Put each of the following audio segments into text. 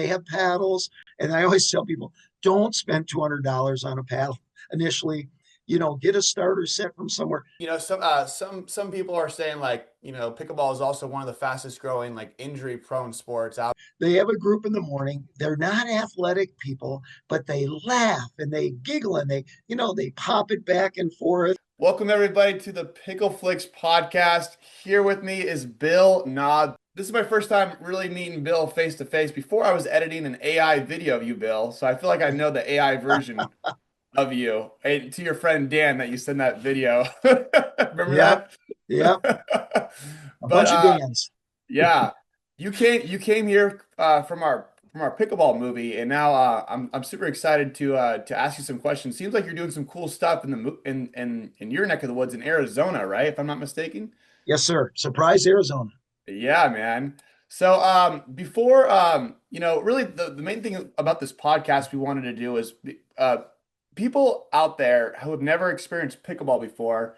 They have paddles. And I always tell people, don't spend $200 on a paddle initially. Get a starter set from somewhere. Some people are saying like, pickleball is also one of the fastest growing like injury prone sports out. They have a group in the morning. They're not athletic people, but they laugh and they giggle and they pop it back and forth. Welcome everybody to the Pickleflix podcast. Here with me is Bill Nod. This is my first time really meeting Bill face to face. Before I was editing an AI video of you, Bill, so I feel like I know the AI version of you. Hey, to your friend Dan that you sent that video. Remember Yep. that? Yep. A But bunch of Dans. yeah, you came here from our pickleball movie, and now I'm super excited to ask you some questions. Seems like you're doing some cool stuff in the in your neck of the woods in Arizona, right? If I'm not mistaken. Yes, sir. Surprise, Arizona. Yeah, man. So before really the main thing about this podcast we wanted to do is uh people out there who have never experienced pickleball before,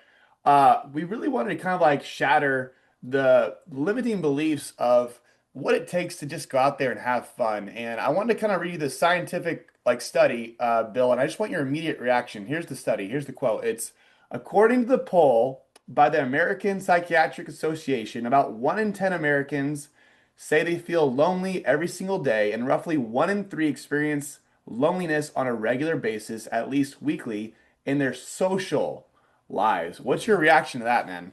we really wanted to kind of like shatter the limiting beliefs of what it takes to just go out there and have fun. And I wanted to kind of read you the scientific like study, Bill, and I just want your immediate reaction. Here's the study. Here's the quote. It's according to the poll by the American Psychiatric Association, about 1 in 10 Americans say they feel lonely every single day, and roughly 1 in 3 experience loneliness on a regular basis, at least weekly, in their social lives. What's your reaction to that, man?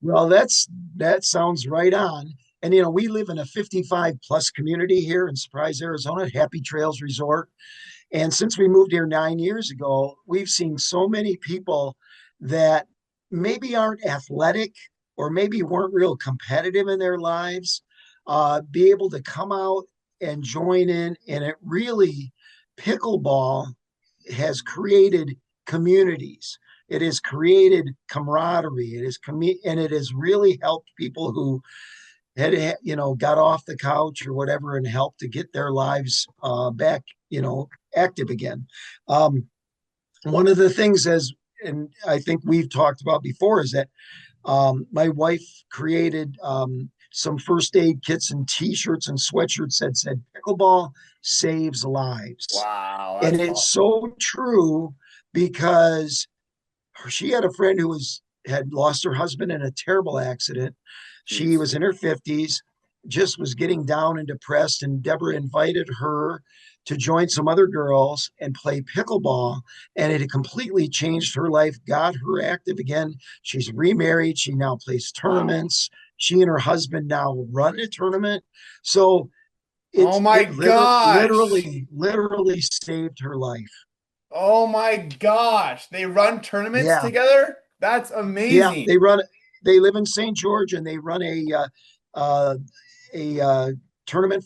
Well, that sounds right on. And we live in a 55 plus community here in Surprise, Arizona, Happy Trails Resort. And since we moved here 9 years ago, we've seen so many people that maybe aren't athletic or maybe weren't real competitive in their lives, be able to come out and join in. And it really, pickleball has created communities. It has created camaraderie. And it has really helped people who got off the couch or whatever and helped to get their lives back, active again. One of the things, and I think we've talked about before, is that my wife created some first aid kits and T-shirts and sweatshirts that said "Pickleball saves lives," Wow, and that's it's awesome. so true because she had a friend who had lost her husband in a terrible accident. She Jeez. was in her 50s, just was getting down and depressed, and Deborah invited her to join some other girls and play pickleball, and it had completely changed her life, got her active again. She's remarried. She now plays Wow. tournaments. She and her husband now run a tournament. So Oh my it gosh. literally saved her life. Oh my gosh. They run tournaments Yeah. together? That's Yeah, amazing. they live in St. George, and they run uh, a tournament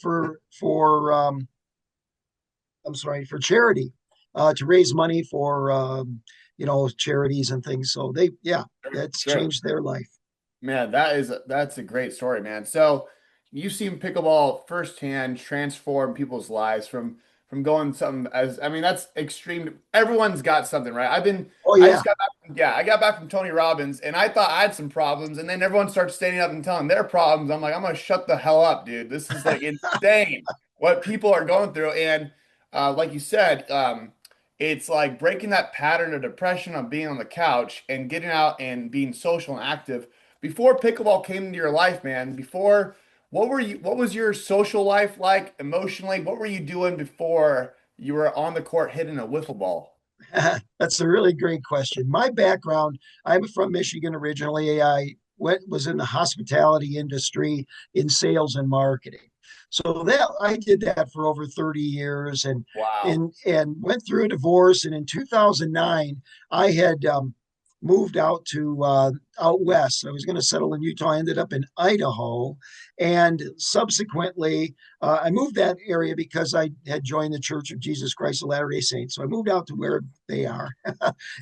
I'm sorry, for charity, to raise money for charities and things. So yeah, Sure, that's sure. changed their life. Man, that's a great story, man. So you've seen pickleball firsthand transform people's lives from going something as I mean that's extreme. Everyone's got something, right? Oh I yeah. just got back I got back from Tony Robbins and I thought I had some problems and then everyone starts standing up and telling their problems. I'm like, I'm gonna shut the hell up, dude. This is like insane what people are going through. And like you said, it's like breaking that pattern of depression of being on the couch and getting out and being social and active before pickleball came into your life, man, what was your social life like emotionally? What were you doing before you were on the court hitting a wiffle ball? That's a really great question. My background, I'm from Michigan originally. Was in the hospitality industry in sales and marketing. So that I did that for over 30 years, and Wow. and went through a divorce. And in 2009, I had moved out west. I was going to settle in Utah. I ended up in Idaho, and subsequently, I moved that area because I had joined the Church of Jesus Christ of Latter-day Saints. So I moved out to where they are.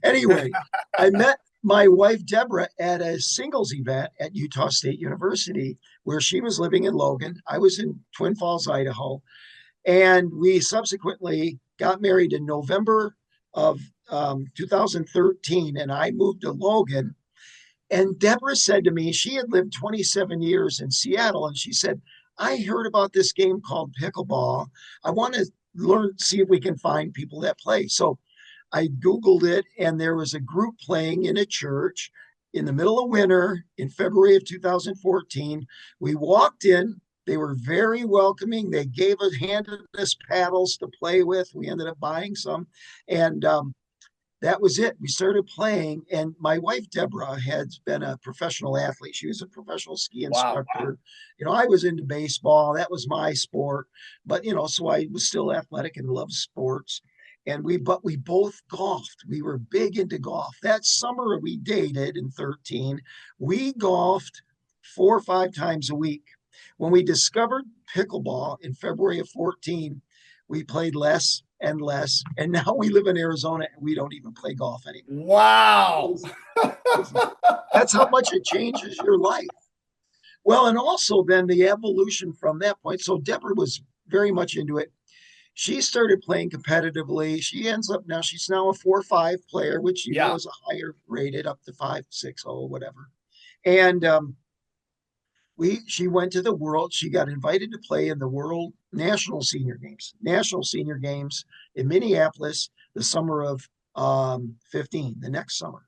Anyway, I met my wife Deborah at a singles event at Utah State University, where she was living in Logan. I was in Twin Falls, Idaho, and we subsequently got married in November of 2013, and I moved to Logan. And Deborah said to me, she had lived 27 years in Seattle, and she said, I heard about this game called pickleball. I want to learn, see if we can find people that play. So I Googled it, and there was a group playing in a church in the middle of winter in February of 2014. We walked in. They were very welcoming. They gave us, handed us paddles to play with. We ended up buying some. And that was it. We started playing, and my wife Deborah had been a professional athlete. She was a professional ski Wow. instructor. I was into baseball. That was my sport, but so I was still athletic and loved sports. And we both golfed. We were big into golf. That summer we dated in 13. We golfed 4 or 5 times a week. When we discovered pickleball in February of 14, we played less and less. And now we live in Arizona and we don't even play golf anymore. Wow. That's how much it changes your life. Well, and also then the evolution from that point. So Deborah was very much into it. She started playing competitively. She ends up now, she's now a 4 or 5 player, which, Yeah. is a higher rated up to 5, 6, whatever. And she went to the world. She got invited to play in the World National Senior Games in Minneapolis the summer of 15, the next summer.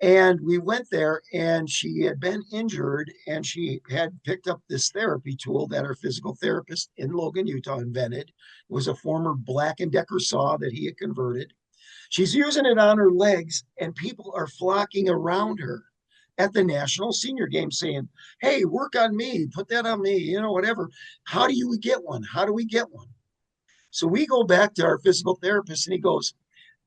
And we went there, and she had been injured, and she had picked up this therapy tool that her physical therapist in Logan, Utah invented. It was a former Black and Decker saw that he had converted. She's using it on her legs, and people are flocking around her at the National Senior Games saying, "Hey, work on me, put that on me, whatever. How do you get one? How do we get one?" So we go back to our physical therapist, and he goes,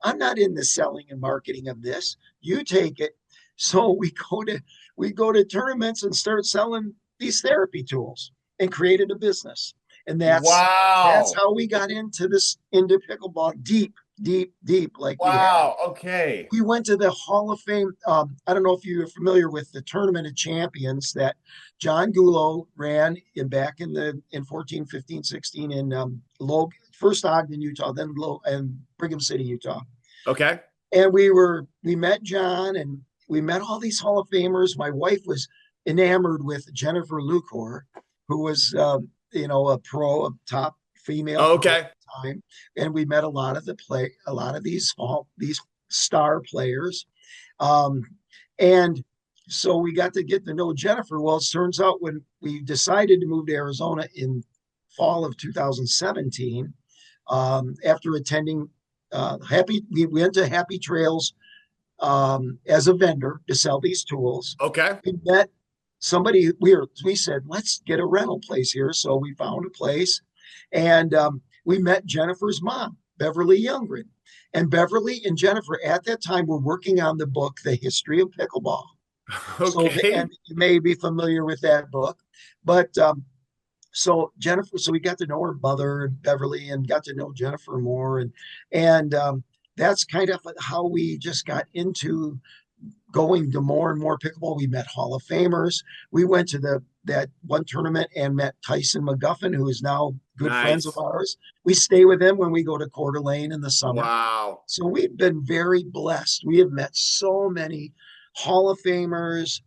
"I'm not in the selling and marketing of this. You take it." So we go to tournaments and start selling these therapy tools and created a business. And that's Wow. how we got into pickleball deep, deep, deep like we have. Wow. Okay. We went to the Hall of Fame. I don't know if you're familiar with the Tournament of Champions that John Gulo ran in 14, 15, 16 in first Ogden, Utah, then and Brigham City, Utah. Okay. And we met John, and we met all these Hall of Famers. My wife was enamored with Jennifer Lucor, who was a top female pro at Okay. the time. And we met a lot of these star players. Um, and so we got to get to know Jennifer. Well, it turns out when we decided to move to Arizona in fall of 2017, after attending we went to Happy Trails as a vendor to sell these tools. Okay. We met somebody. We said, let's get a rental place here. So we found a place, and we met Jennifer's mom, Beverly Youngren. And Beverly and Jennifer at that time were working on the book, The History of Pickleball. Okay. And you may be familiar with that book, but so we got to know her mother and Beverly, and got to know Jennifer more, and that's kind of how we just got into going to more and more pickleball. We met Hall of Famers. We went to that one tournament and met Tyson McGuffin, who is now good friends of Nice. ours. We stay with him when we go to Coeur d'Alene in the summer. Wow. So we've been very blessed. We have met so many Hall of Famers.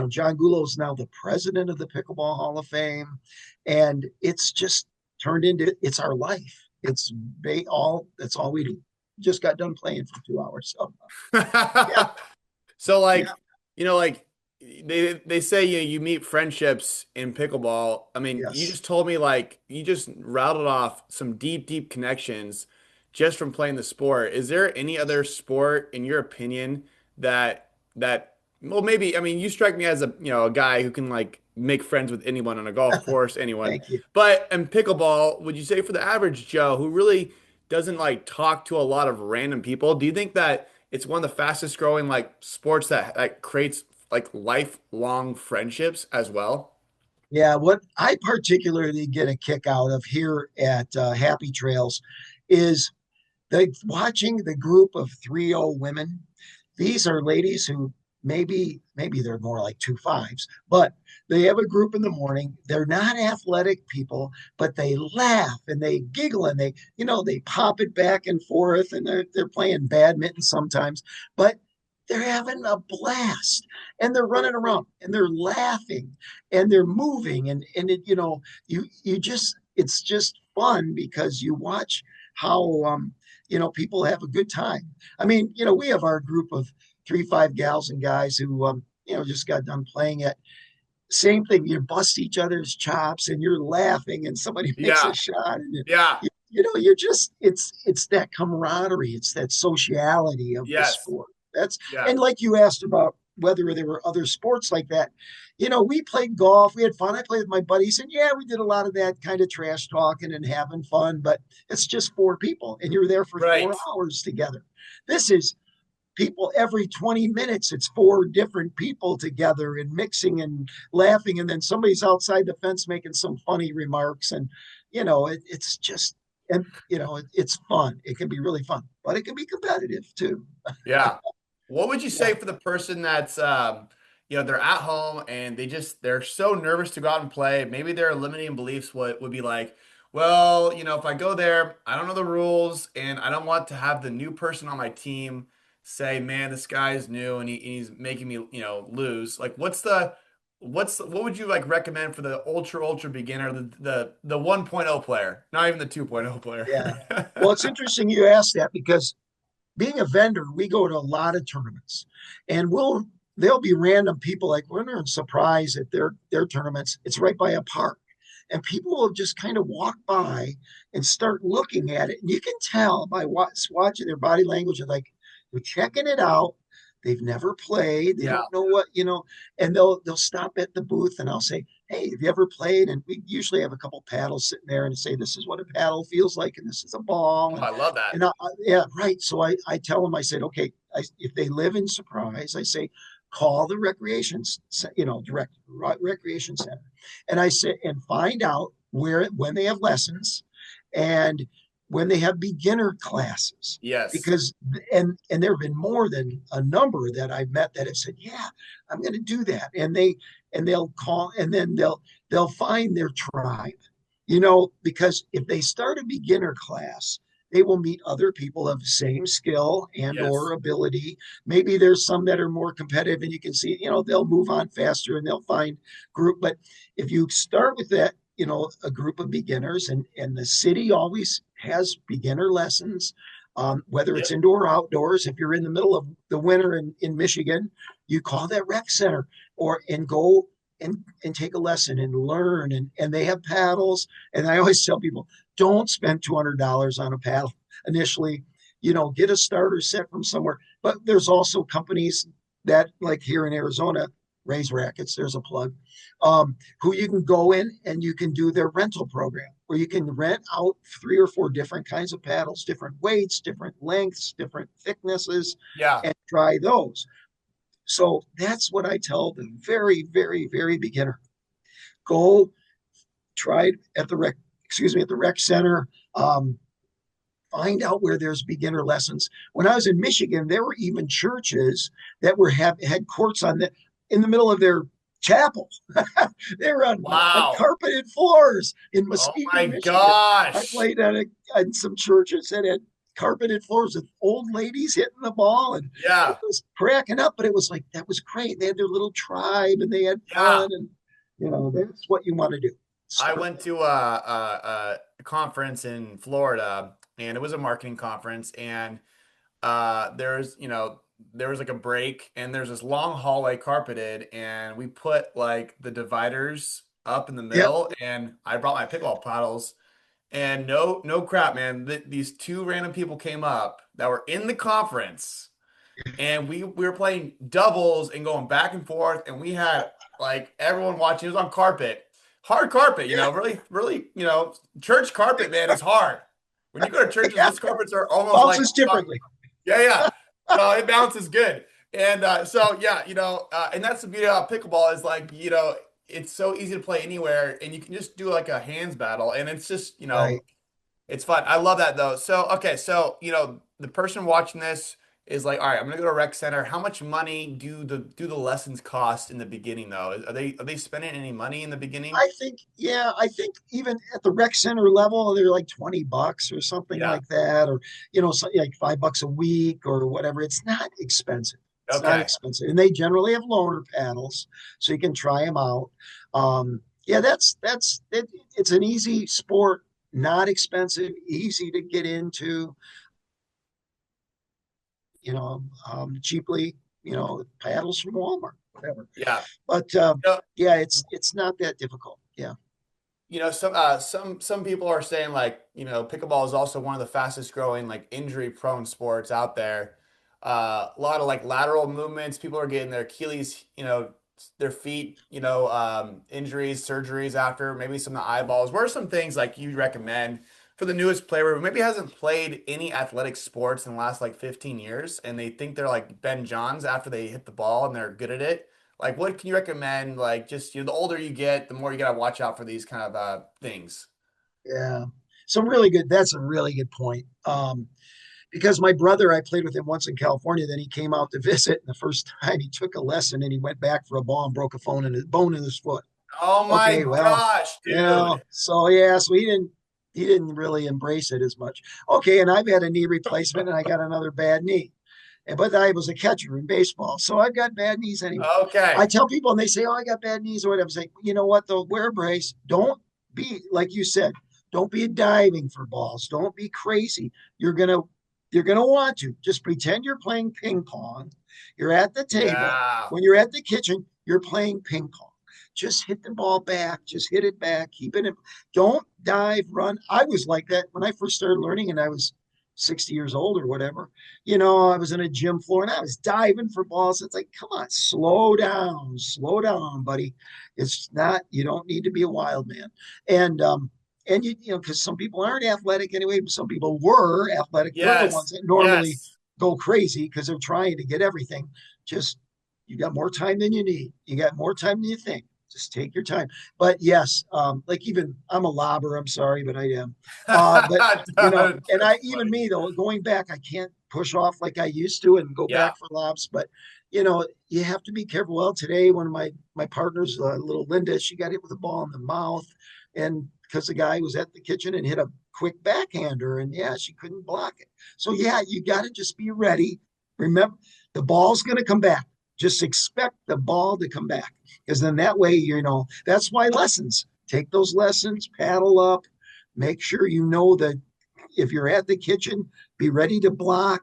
John Gulo is now the president of the Pickleball Hall of Fame, and it's just turned into it's our life. That's all we do. Just got done playing for 2 hours. So yeah, So yeah, like they say you meet friendships in pickleball. I mean, you yes. just told me like you just rattled off some deep connections just from playing the sport. Is there any other sport in your opinion that well maybe I mean you strike me as a guy who can like make friends with anyone on a golf course, anyone. Thank you. But in pickleball, would you say for the average Joe who really doesn't like talk to a lot of random people, do you think that it's one of the fastest growing like sports that creates like lifelong friendships as well? Yeah, what I particularly get a kick out of here at Happy Trails is watching the group of 3 women. These are ladies who maybe they're more like 2 5s, but they have a group in the morning. They're not athletic people, but they laugh and they giggle, and they pop it back and forth, and they're playing badminton sometimes. But they're having a blast and they're running around and they're laughing and they're moving and it, you just it's just fun because you watch how people have a good time. I mean, we have our group of 3 5 gals and guys who just got done playing it. Same thing, you bust each other's chops and you're laughing and somebody makes a Yeah. shot and Yeah. you're just it's that camaraderie, it's that sociality of the Yes. sport. That's Yeah. and like you asked about whether there were other sports like that. We played golf, we had fun. I played with my buddies, and yeah, we did a lot of that kind of trash talking and having fun, but it's just 4 people and you're there for Right. 4 hours together. This is people every 20 minutes. It's 4 different people together and mixing and laughing, and then somebody's outside the fence making some funny remarks, and it's just, and it's fun. It can be really fun, but it can be competitive too. Yeah. What would you Yeah. say for the person that's they're at home and they're so nervous to go out and play. Maybe their limiting beliefs would be like, well, if I go there, I don't know the rules and I don't want to have the new person on my team say, man, this guy's new and he's making me, lose. Like what would you like recommend for the ultra beginner, the 1.0 player, not even the 2.0 player? Yeah. Well, it's interesting you asked that because being a vendor, we go to a lot of tournaments, and there'll be random people like we're in surprise at their tournaments. It's right by a park, and people will just kind of walk by and start looking at it, and you can tell by watching their body language, and like they're checking it out. They've never played. They Yeah. don't know what. And they'll stop at the booth, and I'll say, "Hey, have you ever played?" And we usually have a couple paddles sitting there, and say, "This is what a paddle feels like, and this is a ball." Oh, And I love that. and yeah, right. So I tell them, I said, okay, if they live in Surprise, I say, call the direct recreation center, and I say, and find out when they have lessons, and when they have beginner classes, Yes. because and there have been more than a number that I've met that have said, yeah, I'm going to do that, and they'll call, and then they'll find their tribe, because if they start a beginner class, they will meet other people of the same skill and or Yes. ability. Maybe there's some that are more competitive and you can see, they'll move on faster and they'll find group. But if you start with that, a group of beginners, and the city always has beginner lessons, whether it's Yep. indoor or outdoors. If you're in the middle of the winter in Michigan, you call that rec center and go and take a lesson and learn, and they have paddles. And I always tell people, don't spend $200 on a paddle initially. Get a starter set from somewhere. But there's also companies that, like here in Arizona, Raise Rackets, there's a plug, who you can go in and you can do their rental program where you can rent out 3 or 4 different kinds of paddles, different weights, different lengths, different thicknesses, Yeah. and try those. So that's what I tell the very, very, very beginner. Go try it at the rec center. Find out where there's beginner lessons. When I was in Michigan, there were even churches that had courts in the middle of their chapel. They were on Wow. carpeted floors in Oh my Muskegon, Michigan. I gosh. played on some churches that had carpeted floors with old ladies hitting the ball, and it Yeah. was cracking up. But it was like that was great. They had their little tribe and they had Yeah. fun, and that's what you want to do. I Start went that. to a conference in Florida and it was a marketing conference and there was like a break and there's this long hallway carpeted and we put like the dividers up in the Yep. middle and I brought my pickleball paddles and no crap, man. These two random people came up that were in the conference and we were playing doubles and going back and forth and we had like everyone watching. It was on carpet, hard carpet, really, church carpet, man, is hard. When you go to churches, Yeah. those carpets are almost like Bounces differently. yeah, yeah. No, it bounces good. And so yeah, and that's the beauty about pickleball is like, it's so easy to play anywhere and you can just do like a hands battle and it's just, Right. it's fun. I love that though. So, okay, so the person watching this is like, all right, I'm gonna go to a rec center. How much money do the lessons cost in the beginning though? Are they spending any money in the beginning? I think even at the rec center level, they're like $20 or something Yeah. like that, or something like $5 a week or whatever. It's not expensive. It's not Okay. expensive, and they generally have loaner paddles, so you can try them out. Yeah, that's it, it's an easy sport, not expensive, easy to get into. Cheaply. Paddles from Walmart, whatever. Yeah. But You know, yeah, it's not that difficult. Yeah, some people are saying like, pickleball is also one of the fastest growing like injury prone sports out there. A lot of like lateral movements. People are getting their Achilles, their feet, injuries, surgeries after maybe some of the eyeballs. What are some things like you recommend for the newest player who maybe hasn't played any athletic sports in the last like 15 years and they think they're like Ben Johns after they hit the ball and they're good at it? Like, what can you recommend? Like, just the older you get, the more you gotta watch out for these kind of things. yeah. That's a really good point. Because my brother, I played with him once in California. Then he came out to visit, and the first time he took a lesson, and he went back for a ball and broke a bone in his foot. Oh Okay, my well, gosh, dude. so yeah, so he didn't really embrace it as much. Okay, and I've had a knee replacement, and I got another bad knee. But I was a catcher in baseball, so I've got bad knees anyway. I Okay. tell people, and they say, "Oh, I got bad knees," or whatever. I'm saying, you know what? Though, wear a brace. Don't be like you said. Don't be diving for balls. Don't be crazy. You're gonna you're gonna want to just pretend you're playing ping pong. You're at the table. Yeah. When you're at the kitchen, you're playing ping pong. Just hit the ball back. Just hit it back. Keep it in. Don't dive, run. I was like that when I first started learning, and I was 60 years old or whatever. I was in a gym floor and I was diving for balls. It's like, come on, slow down, buddy. It's not, you don't need to be a wild man. And, because some people aren't athletic anyway, but some people were athletic. They're the ones Yes. that normally Yes. go crazy because they're trying to get everything. Just, you got more time than you need. You got more time than you think. Just take your time. But yes, like even I'm a lobber. I'm sorry, but I am. But and I That's even funny. me though, going back, I can't push off like I used to and go Yeah. back for lobs. But you have to be careful. Well, today one of my partners, little Linda, she got hit with a ball in the mouth, and because the guy was at the kitchen and hit a quick backhander, and yeah, she couldn't block it. So yeah, you got to just be ready. Remember, the ball's going to come back. Just expect the ball to come back, because then that way, that's why lessons. Take those lessons, paddle up, make sure you know that if you're at the kitchen, be ready to block.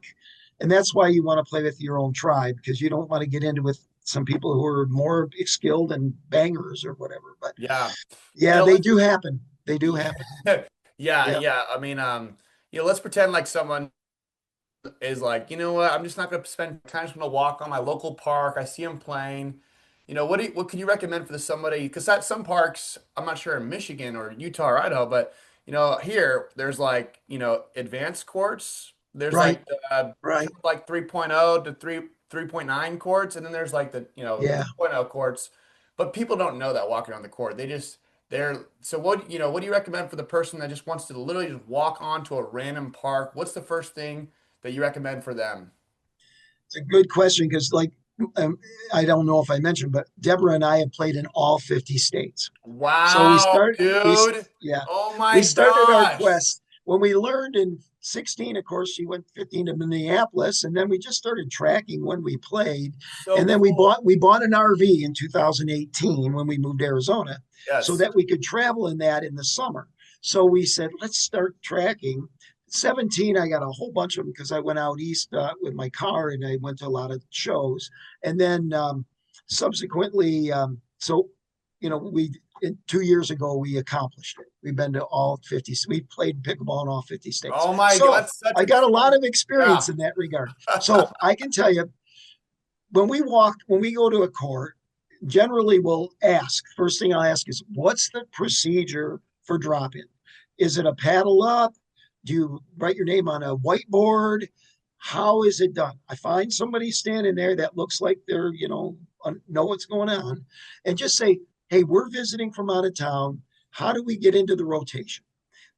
And that's why you want to play with your own tribe, because you don't want to get into with some people who are more skilled and bangers or whatever. But Yeah. yeah, they Let's do happen. They do yeah. happen. Yeah, Yeah, yeah. I mean, let's pretend like someone is like, you know what? I'm just not going to spend time. Just going to walk on my local park. I see them playing. What can you recommend for somebody? Because at some parks, I'm not sure in Michigan or Utah or Idaho, but here there's like advanced courts. There's right, like right. like 3.0 to 3.9 courts, and then there's like the Yeah. 2.0 courts. But people don't know that walking on the court. They're so what do you recommend for the person that just wants to literally just walk onto a random park? What's the first thing that you recommend for them? It's a good question because, like, um, I don't know if I mentioned, but Deborah and I have played in all 50 states. So Wow, dude. yeah, Oh my we started our gosh. quest when we learned in 16. Of course, she went 15 to Minneapolis, and then we just started tracking when we played. So And then cool. we bought an RV in 2018 when we moved to Arizona, so Yes. that we could travel in that in the summer. So we said, let's start tracking. 17, I got a whole bunch of them because I went out east with my car and I went to a lot of shows. And then subsequently, we 2 years ago we accomplished it. We've been to all 50. We played pickleball in all 50 states. Oh my God, So that's such I a got a lot fun. of experience Yeah. in that regard. So I can tell you, when we go to a court, generally we'll ask. First thing I'll ask is, what's the procedure for drop in? Is it a paddle up? Do you write your name on a whiteboard? How is it done? I find somebody standing there that looks like they're, know what's going on, and just say, hey, we're visiting from out of town. How do we get into the rotation?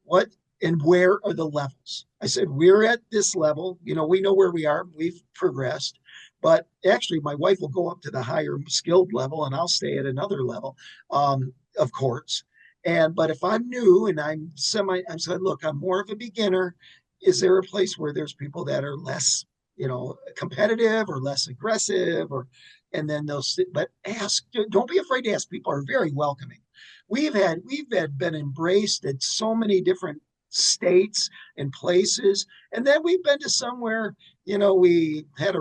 What and where are the levels? I said, we're at this level. We know where we are. We've progressed. But actually, my wife will go up to the higher skilled level and I'll stay at another level of courts. But if I'm new and I'm saying, look, I'm more of a beginner. Is there a place where there's people that are less? competitive or less aggressive, and then but don't be afraid to ask. People are very welcoming. We've had been embraced at so many different states and places, and then we've been to somewhere, we had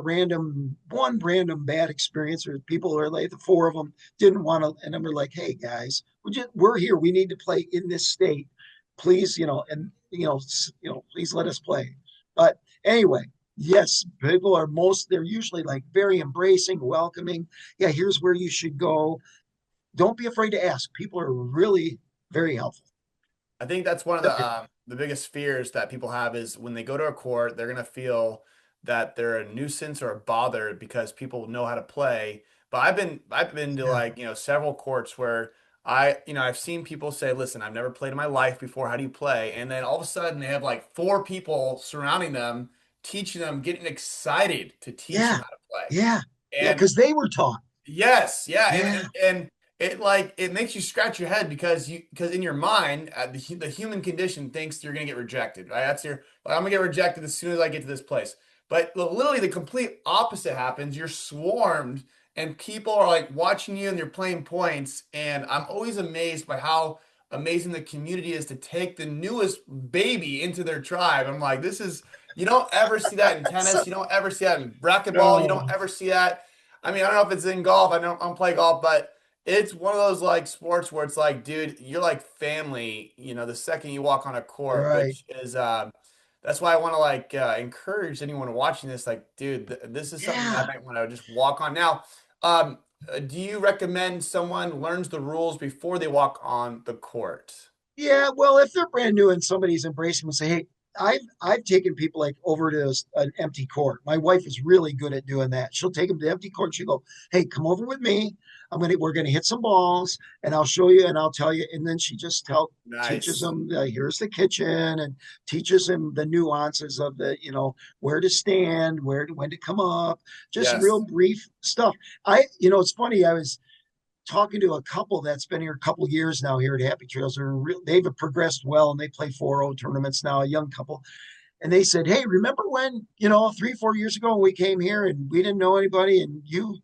one random bad experience where people were like, the four of them didn't want to, and then we're like, hey guys, we're here, we need to play in this state, please, please let us play. But anyway, yes, people they're usually like very embracing, welcoming. Yeah, here's where you should go. Don't be afraid to ask. People are really very helpful. I think that's one of the biggest fears that people have is when they go to a court, they're gonna feel that they're a nuisance or a bother because people know how to play. But I've been to Yeah. like, several courts where I've seen people say, "Listen, I've never played in my life before. How do you play?" And then all of a sudden they have like four people surrounding them, teaching them, getting excited to teach them Yeah. how to play. Yeah. Yeah. And Because they were taught. yes, yeah, and Yeah. and, and it like it makes you scratch your head because in your mind the human condition thinks you're gonna get rejected, right? That's your like, I'm gonna get rejected as soon as I get to this place. But literally the complete opposite happens. You're swarmed and people are like watching you and you're playing points. And I'm always amazed by how amazing the community is to take the newest baby into their tribe. I'm like, this is you don't ever see that in So, tennis. You don't ever see that in racquetball. You don't no. ever see that. I mean, I don't know if it's in golf. I don't play golf, but it's one of those like sports where it's like, dude, you're like family, the second you walk on a court, Right. which is that's why I want to like encourage anyone watching this, like, dude, this is something that I Yeah. might want to just walk on. Now, um, do you recommend someone learns the rules before they walk on the court? Yeah, well, if they're brand new and somebody's embracing them, say, "Hey, I've taken people like over to an empty court. My wife is really good at doing that. She'll take them to empty court. She'll go, "Hey, come over with me. We're gonna hit some balls, and I'll show you, and I'll tell you." And then she just teaches Nice. them, here's the kitchen, and teaches them the nuances of where to stand, when to come up, just real Yes. brief stuff. It's funny. I was talking to a couple that's been here a couple years now here at Happy Trails. They've progressed well and they play 4-0 tournaments now, a young couple. And they said, hey, remember when, 3, 4 years ago when we came here and we didn't know anybody and you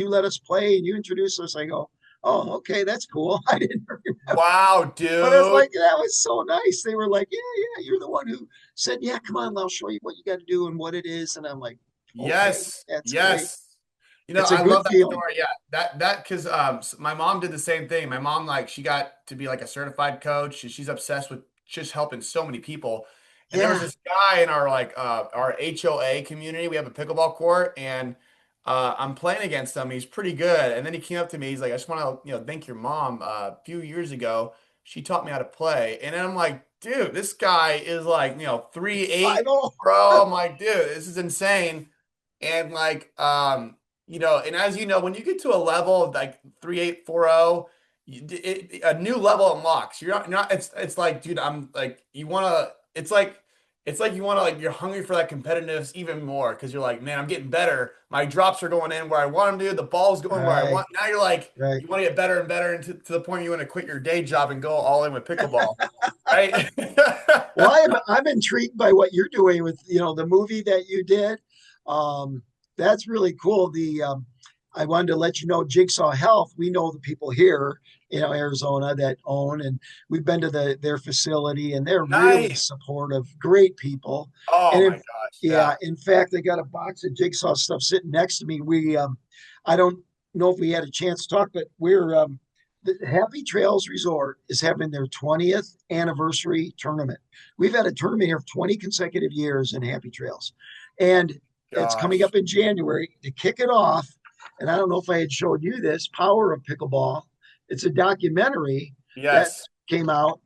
let us play and you introduced us? I go, oh, okay, that's cool. I didn't remember. Wow, But I was dude. like, that was so nice. They were like, yeah, you're the one who said, yeah, come on, I'll show you what you got to do and what it is. And I'm like, okay, Yes. that's great. Yes. It's a I good love that feeling. story. Yeah, that because my mom did the same thing. My mom like she got to be like a certified coach. And she's obsessed with just helping so many people. And there was Yeah. this guy in our like our HOA community. We have a pickleball court, and I'm playing against him. He's pretty good. And then he came up to me. He's like, "I just want to thank your mom. A few years ago, she taught me how to play." And then I'm like, "Dude, this guy is like 3'8", 5-0. bro." I'm like, "Dude, this is insane." And like, and as you know, when you get to a level of like 3.840, a new level unlocks. You're not, it's like, dude, I'm like, it's like you want to, like, you're hungry for that competitiveness even more because you're like, man, I'm getting better. My drops are going in where I want them to, the ball's going where I Right. want. Now you're like, Right. you want to get better and better and to the point you want to quit your day job and go all in with pickleball, right? Well, I'm intrigued by what you're doing with the movie that you did. Um, that's really cool. I wanted to let you know Jigsaw Health. We know the people here, Arizona that own, and we've been to their facility, and they're really Nice. supportive, great people. Oh And my gosh. yeah, Yeah. in fact, I got a box of Jigsaw stuff sitting next to me. I don't know if we had a chance to talk, but the Happy Trails Resort is having their 20th anniversary tournament. We've had a tournament here for 20 consecutive years in Happy Trails. And it's coming Gosh. up in January to kick it off. And I don't know if I had showed you this Power of Pickleball. It's a documentary that Yes. came out.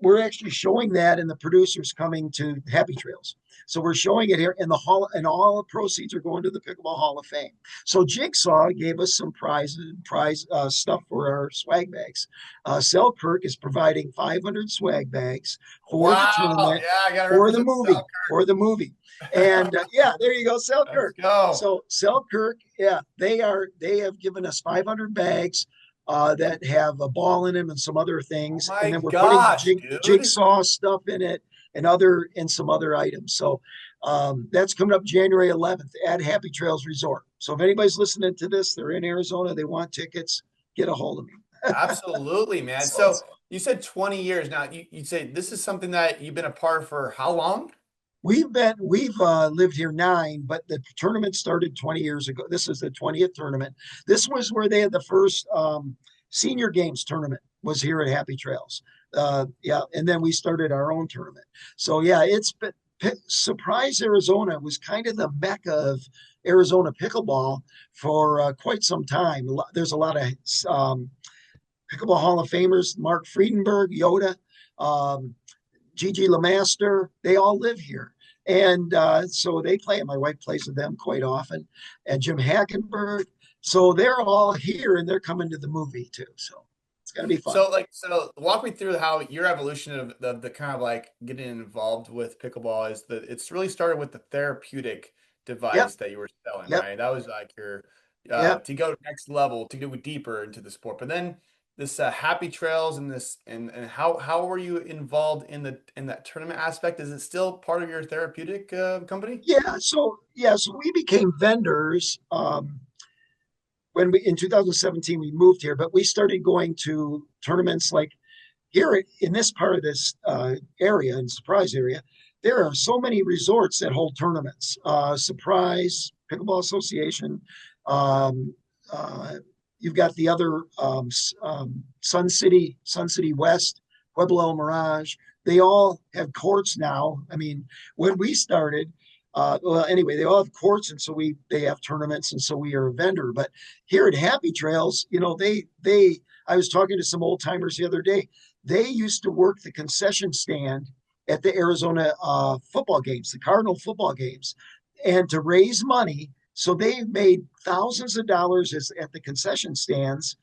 We're actually showing that, and the producers coming to Happy Trails. So we're showing it here in the hall, and all the proceeds are going to the Pickleball Hall of Fame. So Jigsaw gave us some prize stuff for our swag bags. Selkirk is providing 500 swag bags for the Wow. tournament, Yeah, I gotta represent for the movie. And yeah, there you go, Let's Selkirk. go. So Selkirk, yeah, they have given us 500 bags that have a ball in them and some other Oh things, and my then we're putting gosh, dude. jigsaw stuff in it. and some other items. So that's coming up January 11th at Happy Trails Resort. So if anybody's listening to this, they're in Arizona, they want tickets, get a hold of me. Absolutely, man. So So you said 20 years now. You say this is something that you've been a part of for how long? we've lived here 9, but the tournament started 20 years ago. This is the 20th tournament. This was where they had the first senior games tournament was here at Happy Trails. Yeah, and then we started our own tournament. So yeah, it's been Surprise, Arizona was kind of the mecca of Arizona pickleball for quite some time. There's a lot of pickleball Hall of Famers, Mark Friedenberg, Yoda. Um, Gigi Lamaster, they all live here. And so they play, and my wife plays with them quite often, and Jim Hackenberg. So they're all here and they're coming to the movie too. So it's going to be fun. So walk me through how your evolution of the kind of like getting involved with pickleball is that it's really started with the therapeutic Yep, device that you were selling, yep, right? That was like your yep. to go next level, to go deeper into the sport. But then this Happy Trails and this and how were you involved in that tournament aspect? Is it still part of your therapeutic company? So we became vendors when we in 2017 we moved here, but we started going to tournaments like here in this part of this area, in Surprise area, there are so many resorts that hold tournaments. Surprise, Pickleball Association. Um, uh, you've got the other Sun City West, Pueblo El Mirage. They all have courts now. I mean, when we started, well, anyway, they all have courts, and so they have tournaments, and so we are a vendor. But here at Happy Trails, they. I was talking to some old timers the other day. They used to work the concession stand at the Arizona football games, the Cardinal football games, and to raise money. So they made thousands of dollars at the concession stands,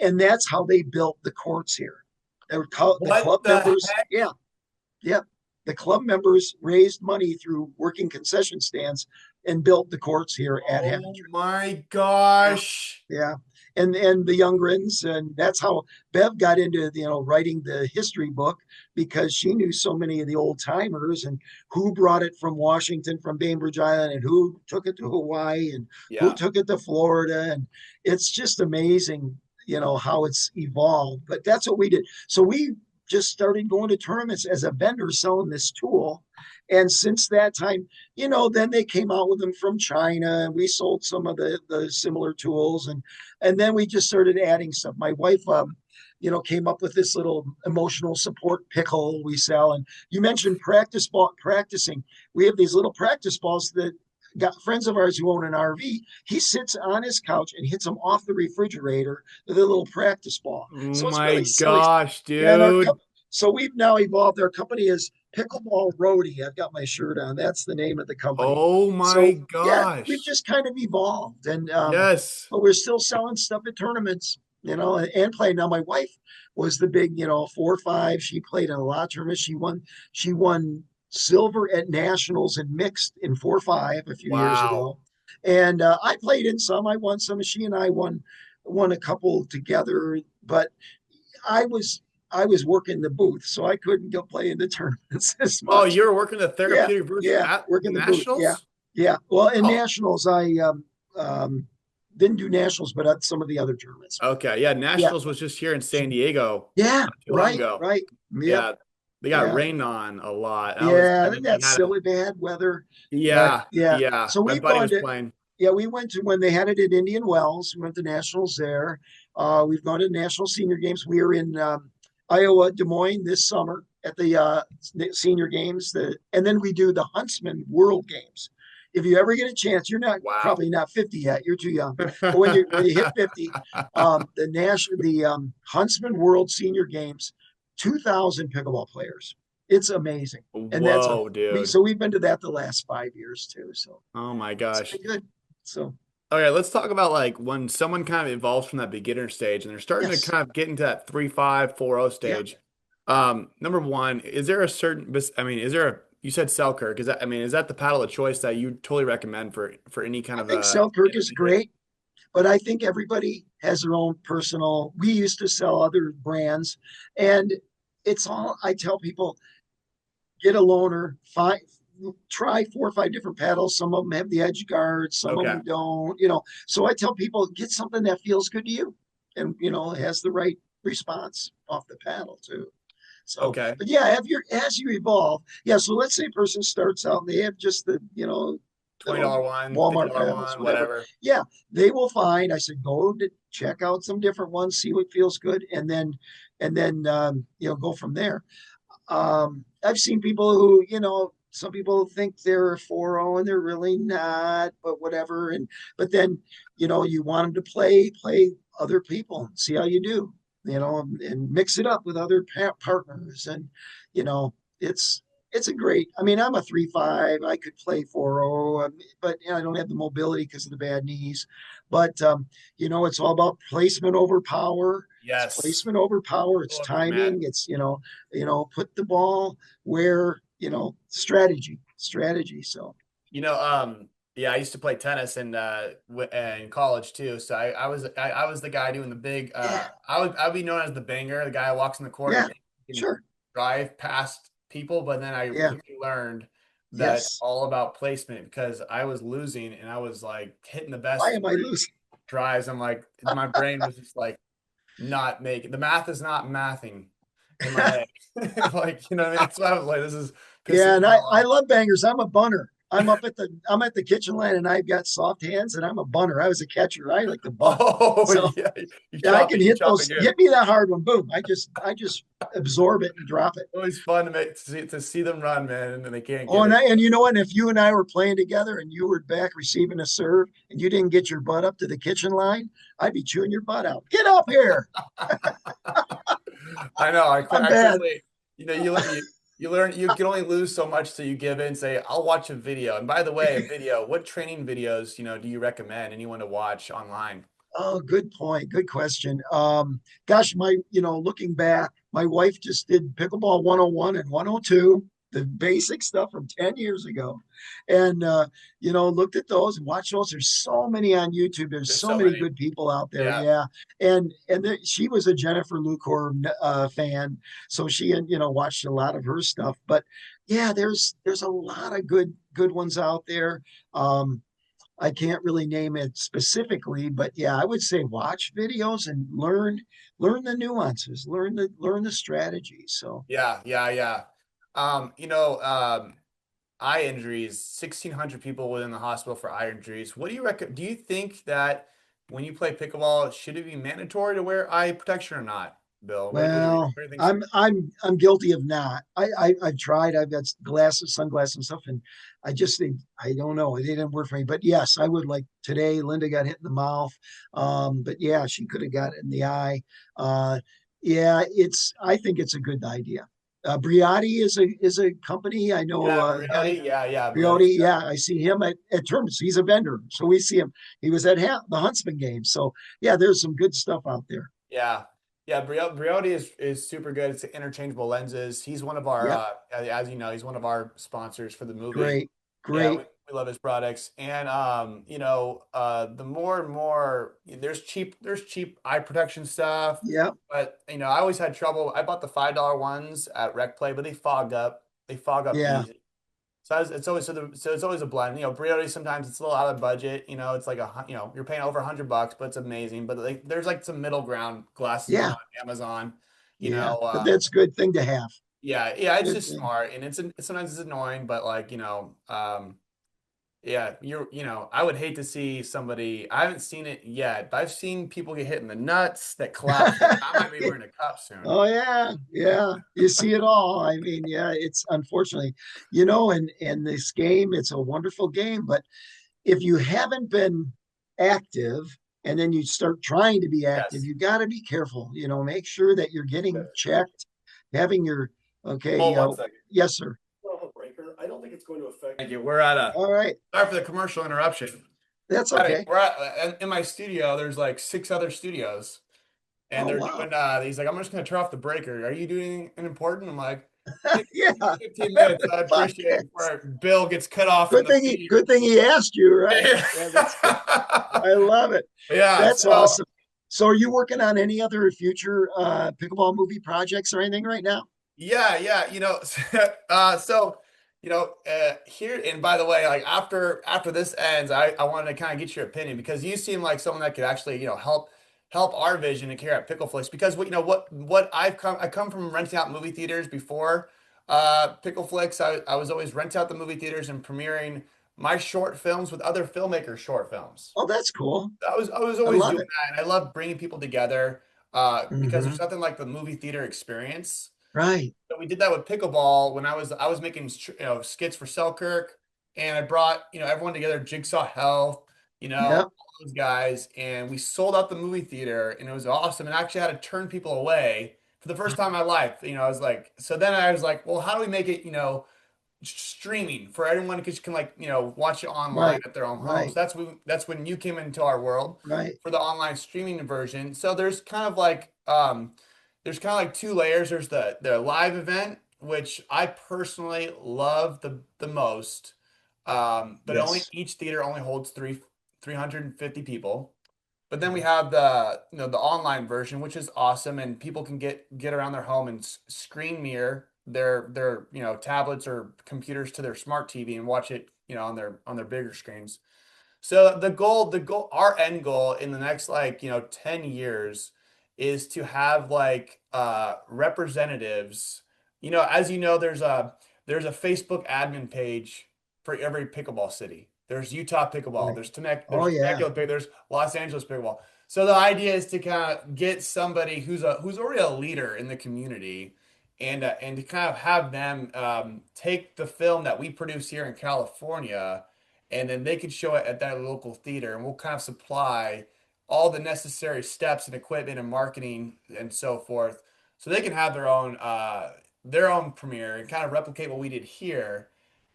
and that's how they built the courts here. They were the What club the members. heck? Yeah, yeah. The club members raised money through working concession stands and built the courts here at Happy Oh Trails. my Yeah, gosh. yeah, and the Youngrins, and that's how Bev got into writing the history book because she knew so many of the old timers and who brought it from Washington, from Bainbridge Island, and who took it to Hawaii and who Yeah. took it to Florida, and it's just amazing, how it's evolved. But that's what we did. So we just started going to tournaments as a vendor selling this tool. And since that time, then they came out with them from China, and we sold some of the similar tools, and then we just started adding stuff. My wife, came up with this little emotional support pickle we sell. And you mentioned practicing. We have these little practice balls that got friends of ours who own an RV. He sits on his couch and hits them off the refrigerator with a little practice ball. Oh So it's my really silly stuff. gosh, Yeah, and dude. so we've now evolved. Our company is Pickleball Roadie. I've got my shirt on. That's the name of the company. Oh my So yeah, we've gosh. just kind of evolved, and Yes. but we're still selling stuff at tournaments, and playing. Now my wife was the big, 4 or 5. She played in a lot of tournaments. She won silver at nationals and mixed in 4 or 5 a few years Wow. ago, and I played in some. I won some. She and I won a couple together, but I was I was working the booth, so I couldn't go play in the tournaments as Oh, much. you're working the Yeah, therapeutic version yeah, at working the booth. Yeah, nationals? yeah. Well, in Oh, nationals, I um, didn't do nationals, but at some of the other tournaments. okay. Yeah, Yeah, nationals was just here in San Diego yeah, not too long right, ago. right. Yep, Yeah, they got yeah, rained on a lot. yeah. I And mean, they that's had a, silly bad weather, but yeah, yeah. yeah. So My we've buddy gone was to playing. Yeah, we went to when they had it at Indian Wells. We went to nationals there. We've gone to national senior games. We are in Iowa, Des Moines this summer at the senior games. And then we do the Huntsman World Games. If you ever get a chance, you're not Wow. probably not 50 yet. You're too young. But when you hit 50, the Huntsman World Senior Games, 2,000 pickleball players. It's amazing, and Whoa, dude. we've been to that the last 5 years too. So Oh my it's gosh. been good. So Okay, let's talk about like when someone kind of evolves from that beginner stage and they're starting to yes, kind of get into that 3-5, 4-0 yeah. stage. Number one, is there a certain, I mean, is there a, you said Selkirk, is that, I mean, is that the paddle of choice that you totally recommend for any kind I of think Selkirk is intermediate? great, but I think everybody has their own personal. We used to sell other brands, and it's all I tell people. get a loaner, try 4 or 5 different paddles. Some of them have the edge guards, some of Okay. them don't, you know. So I tell people, get something that feels good to you and, you know, has the right response off the paddle too. So, Okay. but yeah, have your as you evolve. Yeah. So let's say a person starts out and they have just the, you know, little $20 one, Walmart $50 paddles, one, whatever. whatever. Yeah, they will find. I said, go to check out some different ones, see what feels good, and then you know, go from there. I've seen people who, you know, some people think they're a 4-0 and they're really not, but whatever. And but then, you know, you want them to play other people, see how you do, you know, and mix it up with other partners. And, you know, it's it's a great. I mean, I'm a 3-5. I could play 4-0, but you know, I don't have the mobility because of the bad knees. But you know, it's all about placement over power. It's Yes. placement over power. It's Full agree, man. timing. It's, you know, put the ball where, you know, strategy. So Yeah, I used to play tennis in college too. So I was the guy doing the big. yeah, I'd be known as the banger, the guy who walks in the court yeah, and can sure. drive past people. But then I Yeah, quickly learned that it's yes. all about placement because I was losing and I was like hitting the Why best am I losing? drives. I'm like, my brain was just like not making the math is not mathing in my head. Like, you know what I mean? That's why I was like, this is pissing Yeah, me and I off. love bangers. I'm a bunter. I'm at the kitchen line and I've got soft hands and I'm a bunter. I was a catcher. I like to bunt. Oh So yeah, yeah, I can you hit chop it those. good. Hit me that hard one, boom. I just absorb it and drop it. Always fun to see them run, man, and they can't Oh, get it. and you know what? If you and I were playing together and you were back receiving a serve and you didn't get your butt up to the kitchen line, I'd be chewing your butt out. Get up here. I know. I'm I bad. quickly, you learn you can only lose so much so you give in. Say, I'll watch a video. And by the way, a video. What training videos do you recommend anyone to watch online? Oh, good point. Good question. Gosh, looking back, my wife just did Pickleball 101 and 102, the basic stuff from 10 years ago. And, looked at those and watched those. There's so many on YouTube. There's There's so so many many. good people out there. Yeah, Yeah. She was a Jennifer Lucor fan. So she, watched a lot of her stuff. But yeah, there's a lot of good ones out there. I can't really name it specifically, but yeah, I would say watch videos and learn the nuances, learn the strategy. So yeah. You know, eye injuries, 1,600 people within the hospital for eye injuries. What do you reckon? Do you think that when you play pickleball, should it be mandatory to wear eye protection or not, Bill? well, What do you think? I'm guilty of not. I've tried. I've got glasses, sunglasses and stuff, and I just think I don't know. It didn't work for me. But yes, I would like today. Linda got hit in the mouth. But yeah, she could have got it in the eye. Yeah, I think it's a good idea. Briotti is a company. I know Yeah, a guy. Briody. Yeah, Briody's Briotti, yeah, I see him at tournaments. He's a vendor, so we see him. He was at the Huntsman game. So yeah, there's some good stuff out there. Yeah. Yeah, Briody is super good. It's interchangeable lenses. He's one of our Yep. as you know, he's one of our sponsors for the movie. Great, Yeah, great. we love his products. And the more and more there's cheap eye protection stuff, Yep. but I always had trouble. I bought the $5 ones at Rec Play, but they fogged up. They fog up Yeah. easy. So it's always so it's always a blend. Briody sometimes it's a little out of budget. It's like you're paying over $100, but it's amazing. But like there's like some middle ground glasses you can Yeah. buy on Amazon. You Yeah. know, But that's a good thing to have. yeah, it's Good just thing. smart and sometimes it's annoying, but like yeah, I would hate to see somebody. I haven't seen it yet, but I've seen people get hit in the nuts that collapse. Like I might be wearing a cup soon. Oh yeah, yeah. You see it all. I mean, yeah, it's unfortunately, and this game, it's a wonderful game, but if you haven't been active and then you start trying to be active, Yes. you got to be careful. Make sure that you're getting checked, having your okay. Hold one second. Yes, sir. Breaker. I don't think it's going to affect. Thank you. We're at a All right, sorry for the commercial interruption. that's okay. We're at in my studio. There's like 6 other studios, and Oh they're wow, doing. He's like, I'm just gonna turn off the breaker. Are you doing anything important? I'm like, give me yeah. 15 minutes. I appreciate it Podcast. before Bill gets cut off from the feed. Good thing he asked you, right? Yeah. Yeah, that's good. I love it. Yeah. That's So awesome. So are you working on any other future pickleball movie projects or anything right now? Yeah, yeah, so here, and by the way, like after this ends, I wanted to kind of get your opinion because you seem like someone that could actually, help our vision and carry out Pickleflix because what I come from renting out movie theaters before Pickleflix. I was always renting out the movie theaters and premiering my short films with other filmmakers' short films. Oh, that's cool. I was I always love doing it. that, and I love bringing people together because Hmm. there's nothing like the movie theater experience. Right. So we did that with pickleball when I was making skits for Selkirk, and I brought everyone together, Jigsaw Health, Yep. all those guys, and we sold out the movie theater, and it was awesome. And I actually had to turn people away for the first time in my life. I was like, so then I was like, well, how do we make it streaming for everyone because you can watch it online Right. at their own home. So Right. that's when you came into our world Right. for the online streaming version. So there's kind of like two layers. There's the live event, which I personally love the most. But only Yes. each theater only holds 350 people. But then we have the online version, which is awesome, and people can get around their home and screen mirror their tablets or computers to their smart TV and watch it on their bigger screens. So our end goal in the next 10 years is to have representatives. As you know, there's a Facebook admin page for every pickleball city. There's Utah pickleball, Right. there's Oh, there's yeah. Temecula, there's Los Angeles pickleball. So the idea is to kind of get somebody who's already a leader in the community and to kind of have them take the film that we produce here in California and then they could show it at that local theater and we'll kind of supply all the necessary steps and equipment and marketing and so forth so they can have their own premiere and kind of replicate what we did here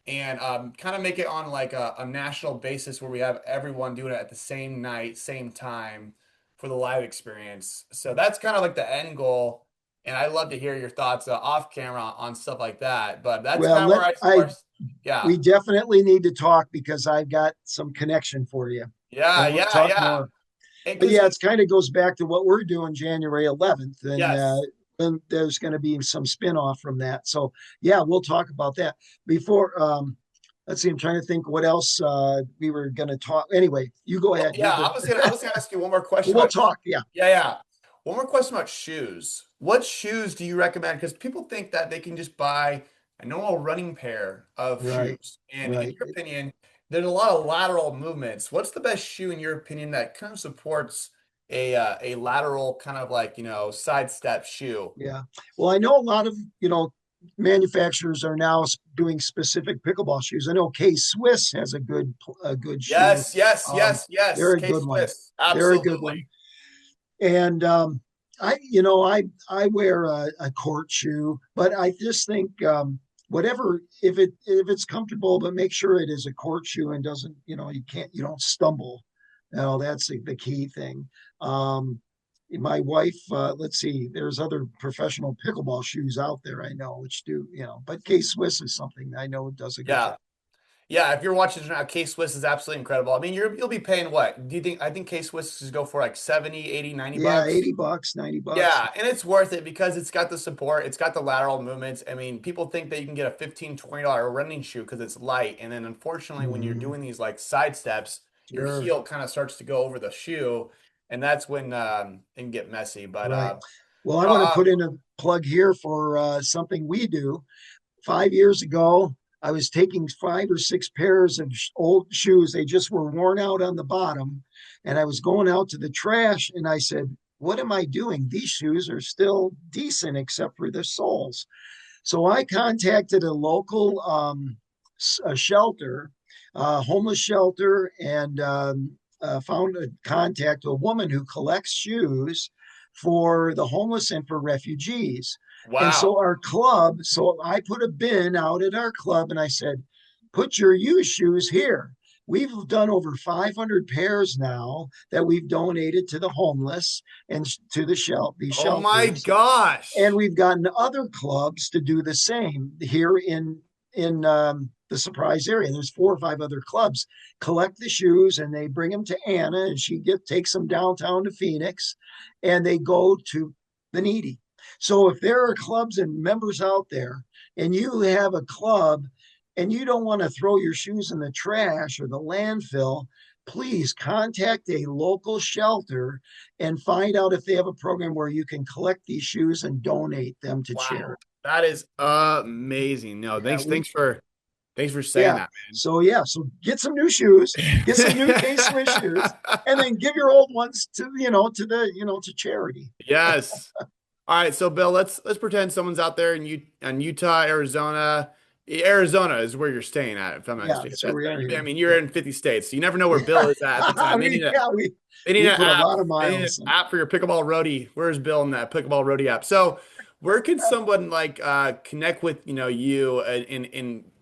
and kind of make it on like a national basis where we have everyone doing it at the same night same time for the live experience. So that's kind of like the end goal, and I'd love to hear your thoughts off camera on stuff like that, but that's Well, kind of let I yeah. we definitely need to talk because I've got some connection for you. I Yeah, want to yeah, talk yeah. more. And But because yeah, it's kind of goes back to what we're doing January 11th, and yes. then there's going to be some spin-off from that. So yeah, we'll talk about that before. Let's see, I'm trying to think what else we were going to talk. Anyway, you go Well, ahead. yeah, You're I good. was gonna I was gonna ask you one more question We'll about talk. Yeah, yeah, yeah. One more question about shoes. What shoes do you recommend? Because people think that they can just buy a normal running pair of right, shoes. And in right. your opinion, there's a lot of lateral movements. What's the best shoe in your opinion that kind of supports a lateral kind of sidestep shoe? Yeah. Well, I know a lot of manufacturers are now doing specific pickleball shoes. I know K Swiss has a good shoe. Yes, yes, Um, yes, yes. they're a Case good one. Swiss. They're a good Absolutely. one. And I wear a court shoe, but I just think whatever if it's comfortable, but make sure it is a court shoe and doesn't you don't stumble. That's the key thing. Um, my wife, let's see, there's other professional pickleball shoes out there I know which do but K Swiss is something I know does a good Yeah. job. Yeah, if you're watching now, K Swiss is absolutely incredible. I mean, you'll be paying what? I think K Swiss go for like 70, 80, 90 Yeah, bucks. 80 bucks, 90 bucks. Yeah, and it's worth it because it's got the support, it's got the lateral movements. I mean, people think that you can get a $15, $20 running shoe because it's light. And then unfortunately, when you're Hmm. doing these like side steps, your Sure. heel kind of starts to go over the shoe, and that's when it can get messy. But Right. Well, I no, want to put in a plug here for something we do. 5 years ago, I was taking 5 or 6 pairs of old shoes. They just were worn out on the bottom. And I was going out to the trash and I said, what am I doing? These shoes are still decent except for the soles. So I contacted a local a shelter, homeless shelter, and found a contact a woman who collects shoes for the homeless and for refugees. And wow. so our club, so I put a bin out at our club and I said, put your used shoes here. We've done over 500 pairs now that we've donated to the homeless and to these Oh my shelters, and gosh. we've gotten other clubs to do the same here in the Surprise area. There's 4 or 5 other clubs collect the shoes and they bring them to Anna, and she takes them downtown to Phoenix, and they go to the needy. So if there are clubs and members out there and you have a club and you don't want to throw your shoes in the trash or the landfill, please contact a local shelter and find out if they have a program where you can collect these shoes and donate them to Wow. charity. That is amazing. No, Yeah, thanks for saying yeah. that, So get some new shoes, get some new K-Swiss shoes, man. and then give your old ones to to charity. Yes. All right, so Bill, let's pretend someone's out there in Utah, Arizona. Arizona is where you're staying at, if I'm not Yeah, mistaken. that's where we are I here. mean, you're Yeah. in 50 states, so you never know where Bill is at the time. Yeah, They need we an put a app. lot of They need an miles in. app for your pickleball roadie. Where's Bill in that pickleball roadie app? So, where can someone like connect with you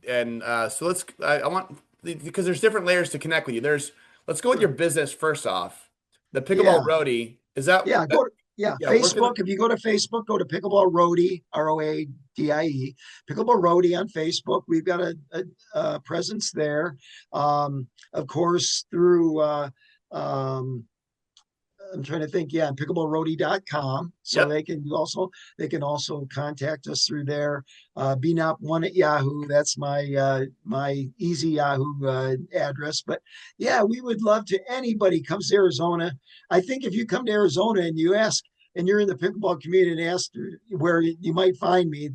and so I want because there's different layers to connect with you. Let's go with your Sure. business first off. The pickleball Yeah. roadie is that Yeah. yeah, where can Facebook. If you go to Facebook, go to Pickleball Roadie, Roadie, Pickleball Roadie on Facebook. We've got a presence there. Of course, through I'm trying to think, yeah, pickleballroadie.com. So yep. they can also contact us through there. Bnop1 at Yahoo. That's my easy Yahoo address. But yeah, we would love to anybody comes to Arizona. I think if you come to Arizona and you ask and you're in the pickleball community and ask where you might find me,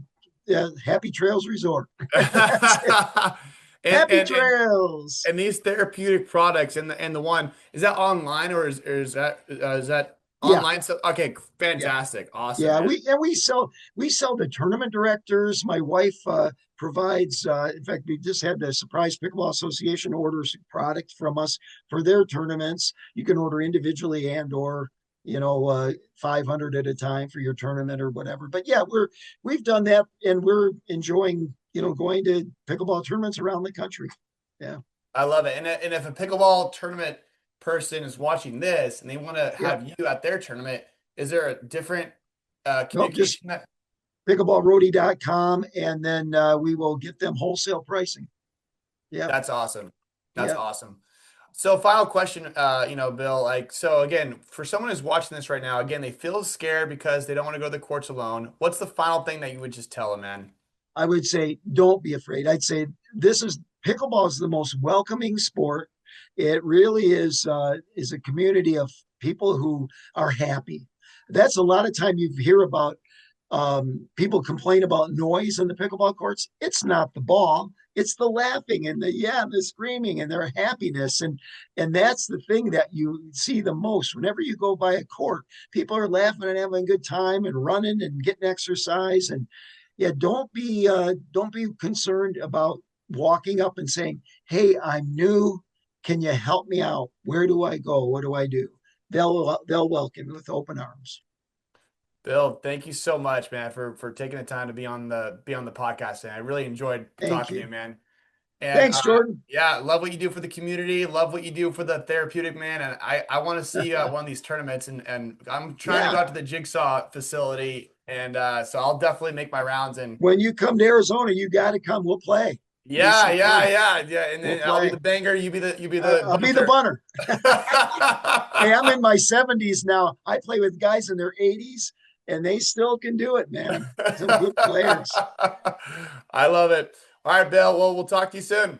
Happy Trails Resort. That's it. and Happy and and Trails. and these therapeutic products and the one is that online or is that Yeah, online? So okay, yeah. fantastic, awesome, Yeah, man. we sell the tournament directors. My wife provides. In fact, we just had the Surprise Pickleball Association orders product from us for their tournaments. You can order individually and or 500 at a time for your tournament or whatever. But yeah, we've done that and we're enjoying going to pickleball tournaments around the country. Yeah, I love it. And if a pickleball tournament person is watching this and they want to yeah. have you at their tournament, is there a different Nope, just communication that pickleballroadie.com and then we will get them wholesale pricing. Yeah, that's awesome. That's yeah. awesome. So final question, Bill, like, so again, for someone who's watching this right now, again, they feel scared because they don't want to go to the courts alone. What's the final thing that you would just tell them, man? I would say don't be afraid. I'd say this is pickleball is the most welcoming sport. It really is a community of people who are happy. That's a lot of time you hear about people complain about noise in the pickleball courts. It's not the ball. It's the laughing and the screaming and their happiness and that's the thing that you see the most whenever you go by a court. People are laughing and having a good time and running and getting exercise and yeah, don't be concerned about walking up and saying, "Hey, I'm new. Can you help me out? Where do I go? What do I do?" They'll welcome you with open arms. Bill, thank you so much, man, for taking the time to be on the podcast. And I really enjoyed Thank talking to you. you, man. And Thanks, Jordan. yeah, love what you do for the community. Love what you do for the therapeutic, man. And I want to see one of these tournaments. And I'm trying to go Yeah. out to the Jigsaw facility, and so I'll definitely make my rounds. And When you come to Arizona, you got to come. We'll play. Be yeah, some yeah, fun. yeah, yeah. And We'll then I'll be play. the banger. You be the I'll be the bunter. bunner. Hey, I'm in my 70s now. I play with guys in their 80s, and they still can do it, man. Some good players. I love it. All right, Bill. Well, we'll talk to you soon.